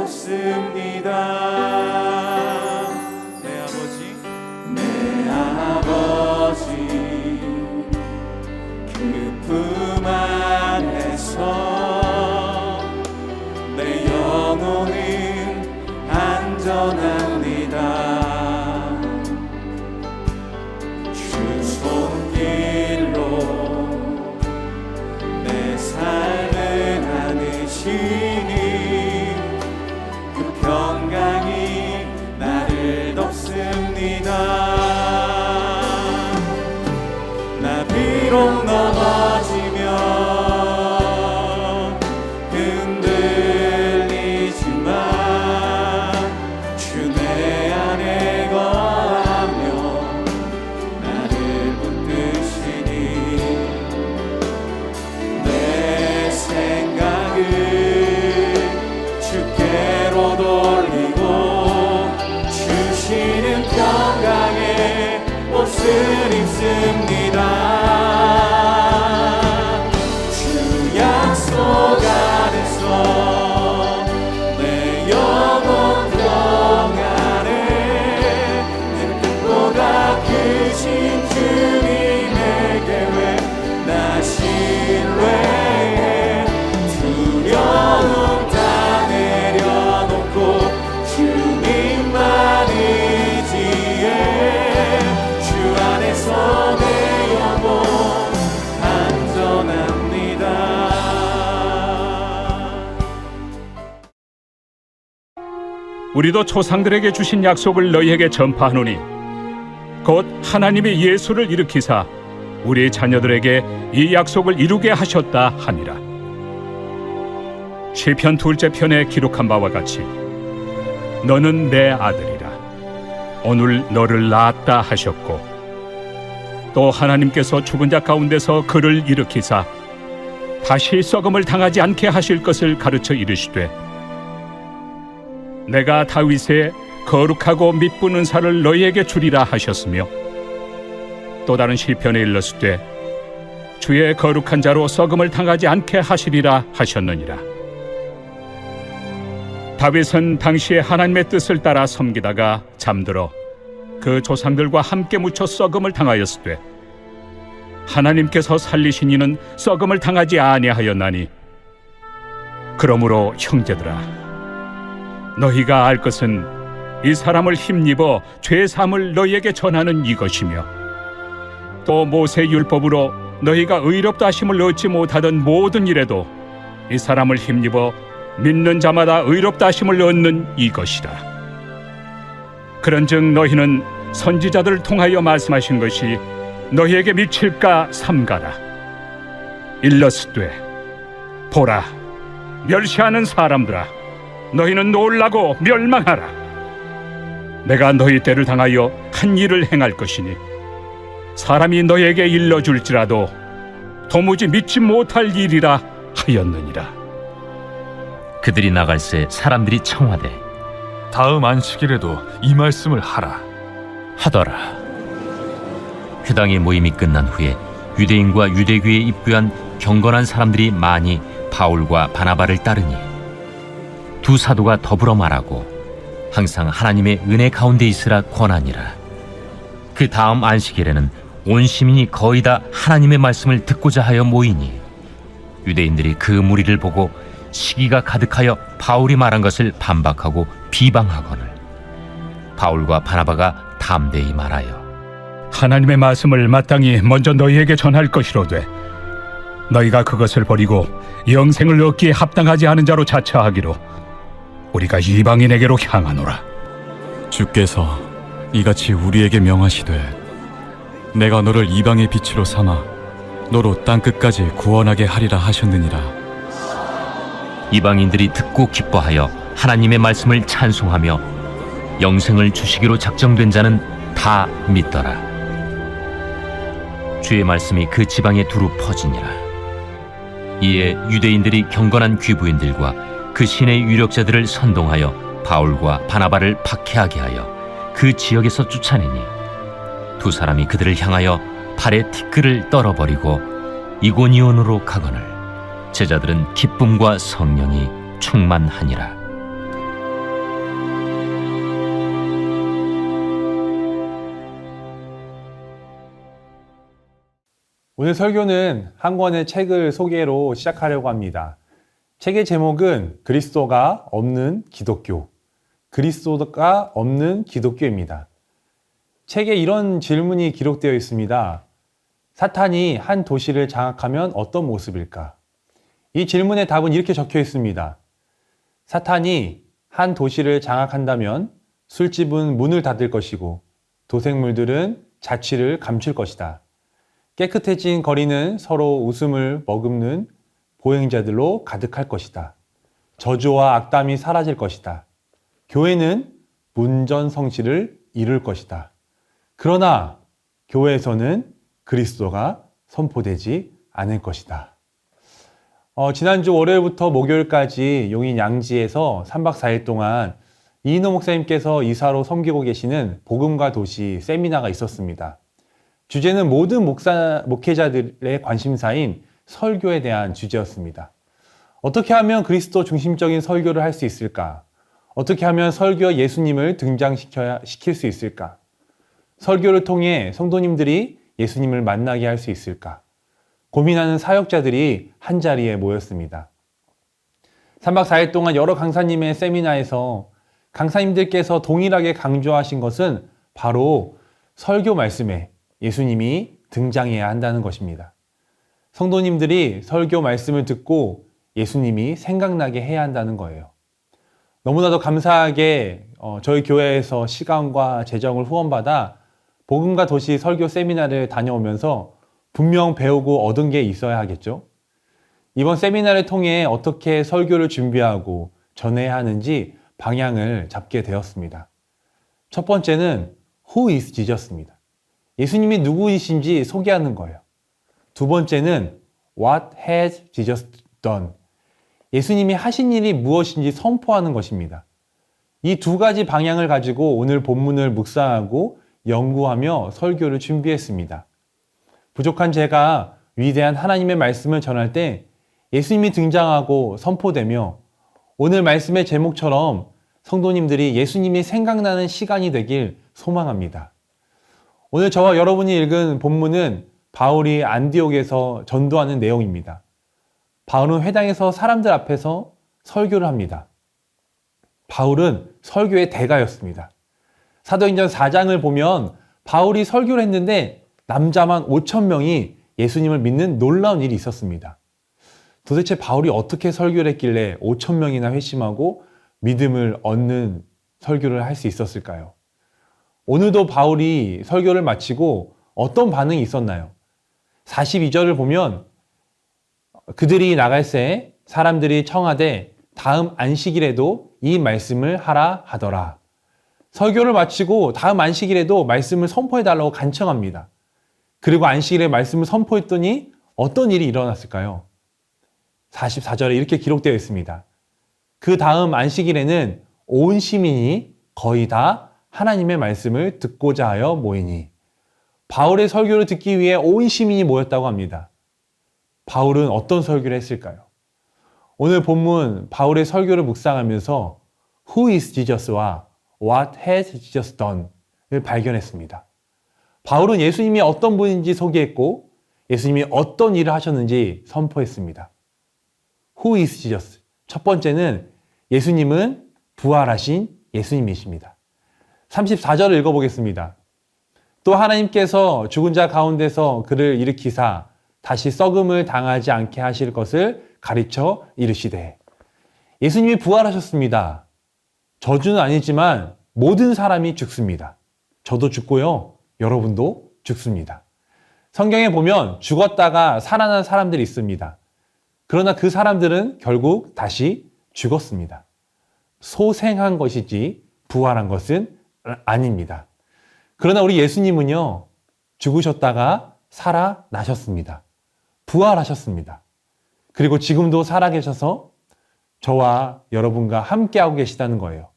높습니다. 내 아버지 그 품 안에서 내 영혼은 안전합니다. 주 손길로 내 삶을 안으시니 그 평강이 나를 덮습니다. 나 비록 넘어지면 흔들리지만 주 내 안에 거하며 나를 붙드시니 내 생각을 주께로 돌리고 주시는 평강의 옷을 입습니다. 주 약속 안에서 내 영혼 평안에 내 뜻보다 크신 주님의 계획 나 신뢰해. 두려움 다 내려놓고 주님만 의지해. 주 안에서 내 영혼 안전합니다. 우리도 조상들에게 주신 약속을 너희에게 전파하노니 곧 하나님이 예수를 일으키사 우리 자녀들에게 이 약속을 이루게 하셨다 하니라. 시편 2째 편에 기록한 바와 같이 너는 내 아들이라 오늘 너를 낳았다 하셨고, 또 하나님께서 죽은 자 가운데서 그를 일으키사 다시 썩음을 당하지 않게 하실 것을 가르쳐 이르시되 내가 다윗의 거룩하고 미쁜 은사를 너희에게 주리라 하셨으며, 또 다른 시편에 일렀으되 주의 거룩한 자로 썩음을 당하지 않게 하시리라 하셨느니라. 다윗은 당시에 하나님의 뜻을 따라 섬기다가 잠들어 그 조상들과 함께 묻혀 썩음을 당하였으되 하나님께서 살리신 이는 썩음을 당하지 아니하였나니, 그러므로 형제들아 너희가 알 것은 이 사람을 힘입어 죄 사함을 너희에게 전하는 이것이며, 또 모세 율법으로 너희가 의롭다 하심을 얻지 못하던 모든 일에도 이 사람을 힘입어 믿는 자마다 의롭다 하심을 얻는 이것이라. 그런즉 너희는 선지자들을 통하여 말씀하신 것이 너희에게 미칠까 삼가라. 일렀으되 보라, 멸시하는 사람들아 너희는 놀라고 멸망하라. 내가 너희 때를 당하여 한 일을 행할 것이니 사람이 너희에게 일러줄지라도 도무지 믿지 못할 일이라 하였느니라. 그들이 나갈새 사람들이 청하되 다음 안식일에도 이 말씀을 하라 하더라. 회당의 모임이 끝난 후에 유대인과 유대교에 입부한 경건한 사람들이 많이 바울과 바나바를 따르니 두 사도가 더불어 말하고 항상 하나님의 은혜 가운데 있으라 권하니라. 그 다음 안식일에는 온 시민이 거의 다 하나님의 말씀을 듣고자 하여 모이니 유대인들이 그 무리를 보고 시기가 가득하여 바울이 말한 것을 반박하고 비방하거늘 바울과 바나바가 담대히 말하여 하나님의 말씀을 마땅히 먼저 너희에게 전할 것이로되 너희가 그것을 버리고 영생을 얻기에 합당하지 않은 자로 자처하기로 우리가 이방인에게로 향하노라. 주께서 이같이 우리에게 명하시되 내가 너를 이방의 빛으로 삼아 너로 땅끝까지 구원하게 하리라 하셨느니라. 이방인들이 듣고 기뻐하여 하나님의 말씀을 찬송하며 영생을 주시기로 작정된 자는 다 믿더라. 주의 말씀이 그 지방에 두루 퍼지니라. 이에 유대인들이 경건한 귀부인들과 그 신의 유력자들을 선동하여 바울과 바나바를 박해하게 하여 그 지역에서 쫓아내니 두 사람이 그들을 향하여 발에 티끌을 떨어버리고 이고니온으로 가거늘 제자들은 기쁨과 성령이 충만하니라. 오늘 설교는 한 권의 책을 소개로 시작하려고 합니다. 책의 제목은 그리스도가 없는 기독교, 그리스도가 없는 기독교입니다. 책에 이런 질문이 기록되어 있습니다. 사탄이 한 도시를 장악하면 어떤 모습일까? 이 질문의 답은 이렇게 적혀 있습니다. 사탄이 한 도시를 장악한다면 술집은 문을 닫을 것이고 도생물들은 자취를 감출 것이다. 깨끗해진 거리는 서로 웃음을 머금는 보행자들로 가득할 것이다. 저주와 악담이 사라질 것이다. 교회는 문전성시를 이룰 것이다. 그러나 교회에서는 그리스도가 선포되지 않을 것이다. 지난주 월요일부터 목요일까지 용인 양지에서 3박 4일 동안 이인호 목사님께서 이사로 섬기고 계시는 복음과 도시 세미나가 있었습니다. 주제는 모든 목회자들의 관심사인 설교에 대한 주제였습니다. 어떻게 하면 그리스도 중심적인 설교를 할 수 있을까? 어떻게 하면 설교에 예수님을 등장시킬 수 있을까? 설교를 통해 성도님들이 예수님을 만나게 할 수 있을까? 고민하는 사역자들이 한자리에 모였습니다. 3박 4일 동안 여러 강사님의 세미나에서 강사님들께서 동일하게 강조하신 것은 바로 설교 말씀에 예수님이 등장해야 한다는 것입니다. 성도님들이 설교 말씀을 듣고 예수님이 생각나게 해야 한다는 거예요. 너무나도 감사하게 저희 교회에서 시간과 재정을 후원받아 복음과 도시 설교 세미나를 다녀오면서 분명 배우고 얻은 게 있어야 하겠죠. 이번 세미나를 통해 어떻게 설교를 준비하고 전해야 하는지 방향을 잡게 되었습니다. 첫 번째는 Who is Jesus입니다. 예수님이 누구이신지 소개하는 거예요. 두 번째는 What has Jesus done? 예수님이 하신 일이 무엇인지 선포하는 것입니다. 이 두 가지 방향을 가지고 오늘 본문을 묵상하고 연구하며 설교를 준비했습니다. 부족한 제가 위대한 하나님의 말씀을 전할 때 예수님이 등장하고 선포되며 오늘 말씀의 제목처럼 성도님들이 예수님이 생각나는 시간이 되길 소망합니다. 오늘 저와 여러분이 읽은 본문은 바울이 안디옥에서 전도하는 내용입니다. 바울은 회당에서 사람들 앞에서 설교를 합니다. 바울은 설교의 대가였습니다. 사도행전 4장을 보면 바울이 설교를 했는데 남자만 5천 명이 예수님을 믿는 놀라운 일이 있었습니다. 도대체 바울이 어떻게 설교를 했길래 5천 명이나 회심하고 믿음을 얻는 설교를 할 수 있었을까요? 오늘도 바울이 설교를 마치고 어떤 반응이 있었나요? 42절을 보면 그들이 나갈새 사람들이 청하되 다음 안식일에도 이 말씀을 하라 하더라. 설교를 마치고 다음 안식일에도 말씀을 선포해달라고 간청합니다. 그리고 안식일에 말씀을 선포했더니 어떤 일이 일어났을까요? 44절에 이렇게 기록되어 있습니다. 그 다음 안식일에는 온 시민이 거의 다 하나님의 말씀을 듣고자 하여 모이니. 바울의 설교를 듣기 위해 온 시민이 모였다고 합니다. 바울은 어떤 설교를 했을까요? 오늘 본문 바울의 설교를 묵상하면서 Who is Jesus와 What has Jesus done을 발견했습니다. 바울은 예수님이 어떤 분인지 소개했고 예수님이 어떤 일을 하셨는지 선포했습니다. Who is Jesus? 첫 번째는 예수님은 부활하신 예수님이십니다. 34절을 읽어보겠습니다. 또 하나님께서 죽은 자 가운데서 그를 일으키사 다시 썩음을 당하지 않게 하실 것을 가르쳐 이르시되. 예수님이 부활하셨습니다. 저주는 아니지만 모든 사람이 죽습니다. 저도 죽고요. 여러분도 죽습니다. 성경에 보면 죽었다가 살아난 사람들이 있습니다. 그러나 그 사람들은 결국 다시 죽었습니다. 소생한 것이지 부활한 것은 아닙니다. 그러나 우리 예수님은요, 죽으셨다가 살아나셨습니다. 부활하셨습니다. 그리고 지금도 살아계셔서 저와 여러분과 함께하고 계시다는 거예요.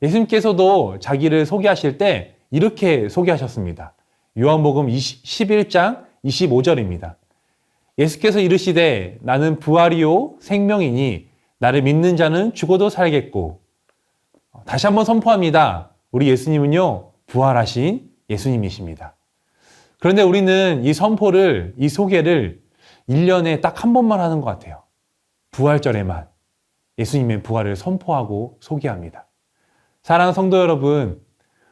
예수님께서도 자기를 소개하실 때 이렇게 소개하셨습니다. 요한복음 11장 25절입니다. 예수께서 이르시되 나는 부활이요 생명이니 나를 믿는 자는 죽어도 살겠고. 다시 한번 선포합니다. 우리 예수님은요 부활하신 예수님이십니다. 그런데 우리는 이 선포를, 이 소개를 1년에 딱 한 번만 하는 것 같아요. 부활절에만 예수님의 부활을 선포하고 소개합니다. 사랑하는 성도 여러분,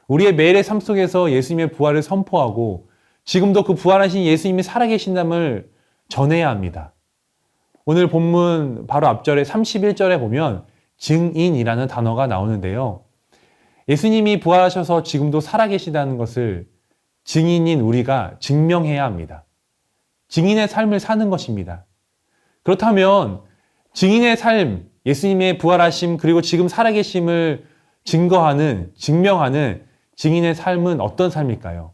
우리의 매일의 삶 속에서 예수님의 부활을 선포하고 지금도 그 부활하신 예수님이 살아계신담을 전해야 합니다. 오늘 본문 바로 앞절에 31절에 보면 증인이라는 단어가 나오는데요. 예수님이 부활하셔서 지금도 살아계시다는 것을 증인인 우리가 증명해야 합니다. 증인의 삶을 사는 것입니다. 그렇다면 증인의 삶, 예수님의 부활하심 그리고 지금 살아계심을 증거하는, 증명하는 증인의 삶은 어떤 삶일까요?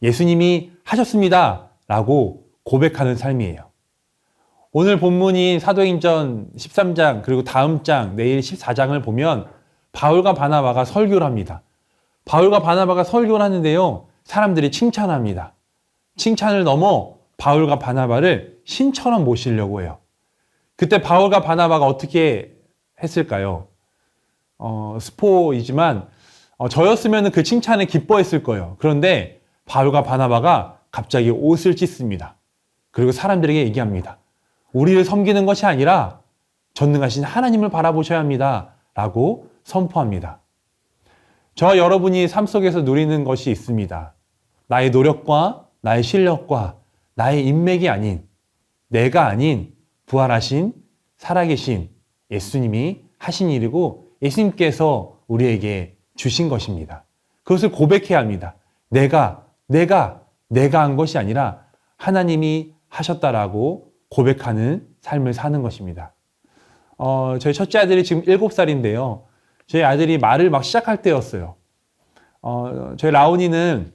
예수님이 하셨습니다 라고 고백하는 삶이에요. 오늘 본문인 사도행전 13장 그리고 다음 장 내일 14장을 보면 바울과 바나바가 설교를 합니다. 바울과 바나바가 설교를 하는데요. 사람들이 칭찬합니다. 칭찬을 넘어 바울과 바나바를 신처럼 모시려고 해요. 그때 바울과 바나바가 어떻게 했을까요? 스포이지만 저였으면 그 칭찬에 기뻐했을 거예요. 그런데 바울과 바나바가 갑자기 옷을 찢습니다. 그리고 사람들에게 얘기합니다. 우리를 섬기는 것이 아니라 전능하신 하나님을 바라보셔야 합니다. 라고 선포합니다. 저와 여러분이 삶 속에서 누리는 것이 있습니다. 나의 노력과 나의 실력과 나의 인맥이 아닌, 내가 아닌 부활하신 살아계신 예수님이 하신 일이고 예수님께서 우리에게 주신 것입니다. 그것을 고백해야 합니다. 내가 한 것이 아니라 하나님이 하셨다라고 고백하는 삶을 사는 것입니다. 저희 첫째 아들이 지금 7살인데요. 저희 아들이 말을 막 시작할 때였어요. 저희 라온이는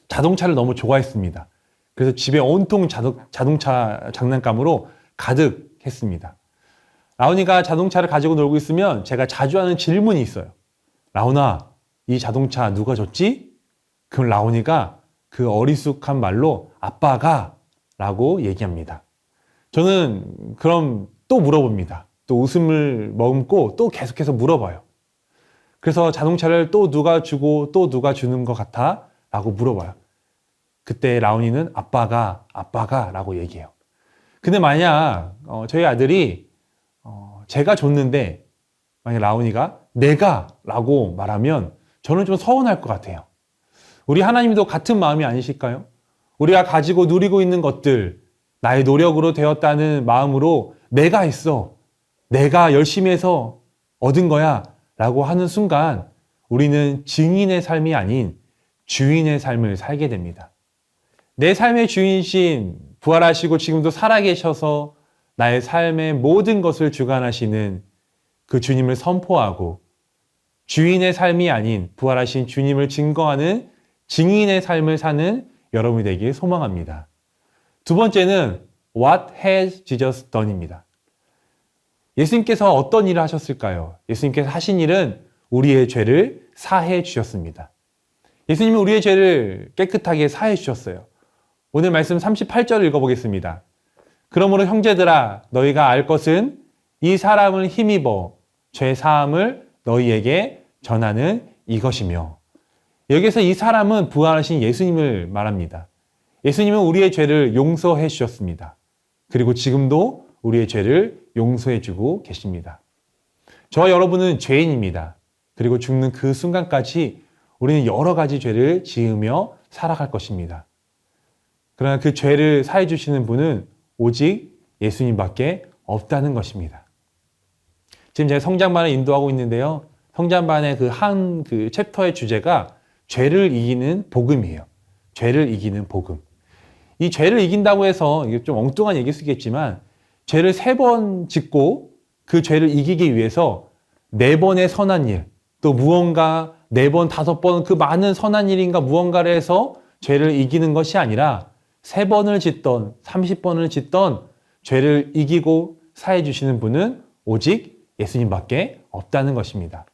자동차를 너무 좋아했습니다. 그래서 집에 온통 자동차 장난감으로 가득했습니다. 라온이가 자동차를 가지고 놀고 있으면 제가 자주 하는 질문이 있어요. 라온아, 이 자동차 누가 줬지? 그럼 라온이가 그 어리숙한 말로 아빠가 라고 얘기합니다. 저는 그럼 또 물어봅니다. 또 웃음을 머금고 또 계속해서 물어봐요. 그래서 자동차를 또 누가 주고 또 누가 주는 것 같아? 라고 물어봐요. 그때 라온이는 아빠가 라고 얘기해요. 근데 만약 저희 아들이 제가 줬는데 만약 라온이가 내가 라고 말하면 저는 좀 서운할 것 같아요. 우리 하나님도 같은 마음이 아니실까요? 우리가 가지고 누리고 있는 것들, 나의 노력으로 되었다는 마음으로 내가 했어, 내가 열심히 해서 얻은 거야 라고 하는 순간 우리는 증인의 삶이 아닌 주인의 삶을 살게 됩니다. 내 삶의 주인이신 부활하시고 지금도 살아계셔서 나의 삶의 모든 것을 주관하시는 그 주님을 선포하고 주인의 삶이 아닌 부활하신 주님을 증거하는 증인의 삶을 사는 여러분이 되길 소망합니다. 두 번째는 What has Jesus done입니다. 예수님께서 어떤 일을 하셨을까요? 예수님께서 하신 일은 우리의 죄를 사해 주셨습니다. 예수님이 우리의 죄를 깨끗하게 사해 주셨어요. 오늘 말씀 38절을 읽어보겠습니다. 그러므로 형제들아 너희가 알 것은 이 사람을 힘입어 죄 사함을 너희에게 전하는 이것이며, 여기서 이 사람은 부활하신 예수님을 말합니다. 예수님은 우리의 죄를 용서해 주셨습니다. 그리고 지금도 우리의 죄를 용서해 주고 계십니다. 저와 여러분은 죄인입니다. 그리고 죽는 그 순간까지 우리는 여러 가지 죄를 지으며 살아갈 것입니다. 그러나 그 죄를 사해 주시는 분은 오직 예수님밖에 없다는 것입니다. 지금 제가 성장반을 인도하고 있는데요. 성장반의 그 챕터의 주제가 죄를 이기는 복음이에요. 죄를 이기는 복음. 이 죄를 이긴다고 해서 이게 좀 엉뚱한 얘기일 수 있겠지만 죄를 3번 짓고 그 죄를 이기기 위해서 4번의 선한 일, 또 무언가 4번, 5번 그 많은 선한 일인가 무언가를 해서 죄를 이기는 것이 아니라 3번을 짓던 30번을 짓던 죄를 이기고 사해 주시는 분은 오직 예수님밖에 없다는 것입니다.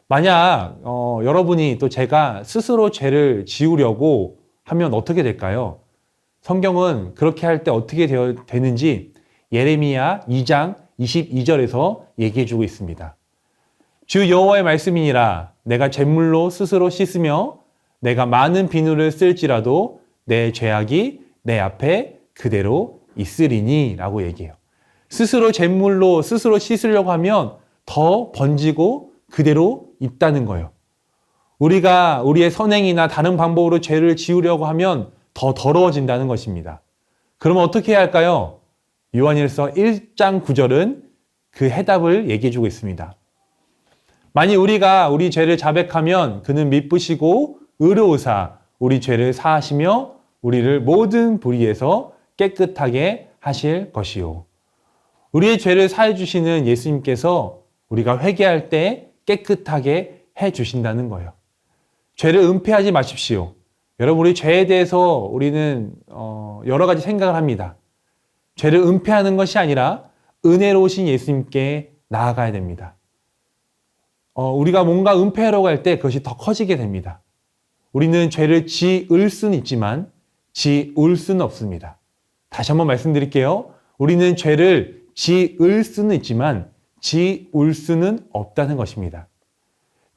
만약 여러분이 또 제가 스스로 죄를 지우려고 하면 어떻게 될까요? 성경은 그렇게 할 때 어떻게 되는지 예레미야 2장 22절에서 얘기해 주고 있습니다. 주 여호와의 말씀이니라 내가 잿물로 스스로 씻으며 내가 많은 비누를 쓸지라도 내 죄악이 내 앞에 그대로 있으리니 라고 얘기해요. 스스로 잿물로 스스로 씻으려고 하면 더 번지고 그대로 있다는 거예요. 우리가 우리의 선행이나 다른 방법으로 죄를 지우려고 하면 더 더러워진다는 것입니다. 그러면 어떻게 해야 할까요? 요한일서 1장 9절은 그 해답을 얘기해 주고 있습니다. 만일 우리가 우리 죄를 자백하면 그는 미쁘시고 의로우사 우리 죄를 사하시며 우리를 모든 불의에서 깨끗하게 하실 것이요. 우리의 죄를 사해 주시는 예수님께서 우리가 회개할 때 깨끗하게 해 주신다는 거예요. 죄를 은폐하지 마십시오. 여러분, 우리 죄에 대해서 우리는 여러 가지 생각을 합니다. 죄를 은폐하는 것이 아니라 은혜로우신 예수님께 나아가야 됩니다. 우리가 뭔가 은폐하려고 할 때 그것이 더 커지게 됩니다. 우리는 죄를 지을 수는 있지만 지울 수는 없습니다. 다시 한번 말씀드릴게요. 우리는 죄를 지을 수는 있지만 지울 수는 없다는 것입니다.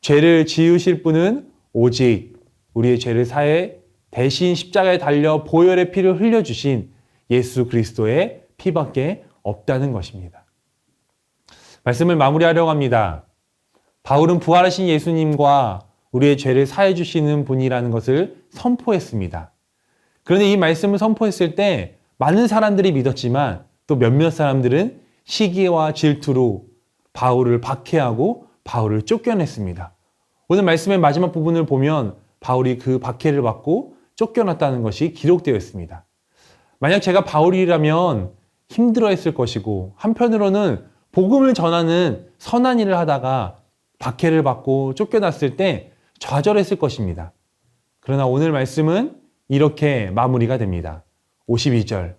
죄를 지으실 분은 오직 우리의 죄를 사해 대신 십자가에 달려 보혈의 피를 흘려주신 예수 그리스도의 피밖에 없다는 것입니다. 말씀을 마무리하려고 합니다. 바울은 부활하신 예수님과 우리의 죄를 사해 주시는 분이라는 것을 선포했습니다. 그런데 이 말씀을 선포했을 때 많은 사람들이 믿었지만 또 몇몇 사람들은 시기와 질투로 바울을 박해하고 바울을 쫓겨냈습니다. 오늘 말씀의 마지막 부분을 보면 바울이 그 박해를 받고 쫓겨났다는 것이 기록되어 있습니다. 만약 제가 바울이라면 힘들어했을 것이고 한편으로는 복음을 전하는 선한 일을 하다가 박해를 받고 쫓겨났을 때 좌절했을 것입니다. 그러나 오늘 말씀은 이렇게 마무리가 됩니다. 52절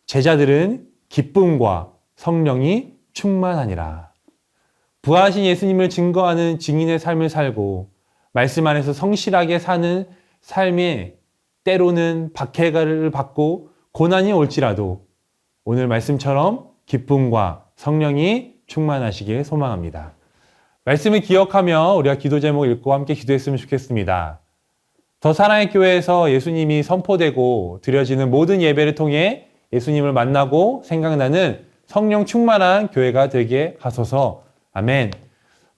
제자들은 기쁨과 성령이 충만하니라. 부활하신 예수님을 증거하는 증인의 삶을 살고 말씀 안에서 성실하게 사는 삶에 때로는 박해를 받고 고난이 올지라도 오늘 말씀처럼 기쁨과 성령이 충만하시길 소망합니다. 말씀을 기억하며 우리가 기도 제목 읽고 함께 기도했으면 좋겠습니다. 더 사랑의 교회에서 예수님이 선포되고 드려지는 모든 예배를 통해 예수님을 만나고 생각나는 성령 충만한 교회가 되게 하소서. 아멘.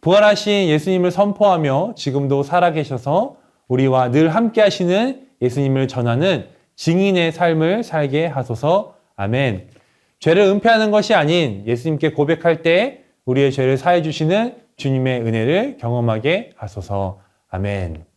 부활하신 예수님을 선포하며 지금도 살아계셔서 우리와 늘 함께 하시는 예수님을 전하는 증인의 삶을 살게 하소서. 아멘. 죄를 은폐하는 것이 아닌 예수님께 고백할 때 우리의 죄를 사해 주시는 주님의 은혜를 경험하게 하소서. 아멘.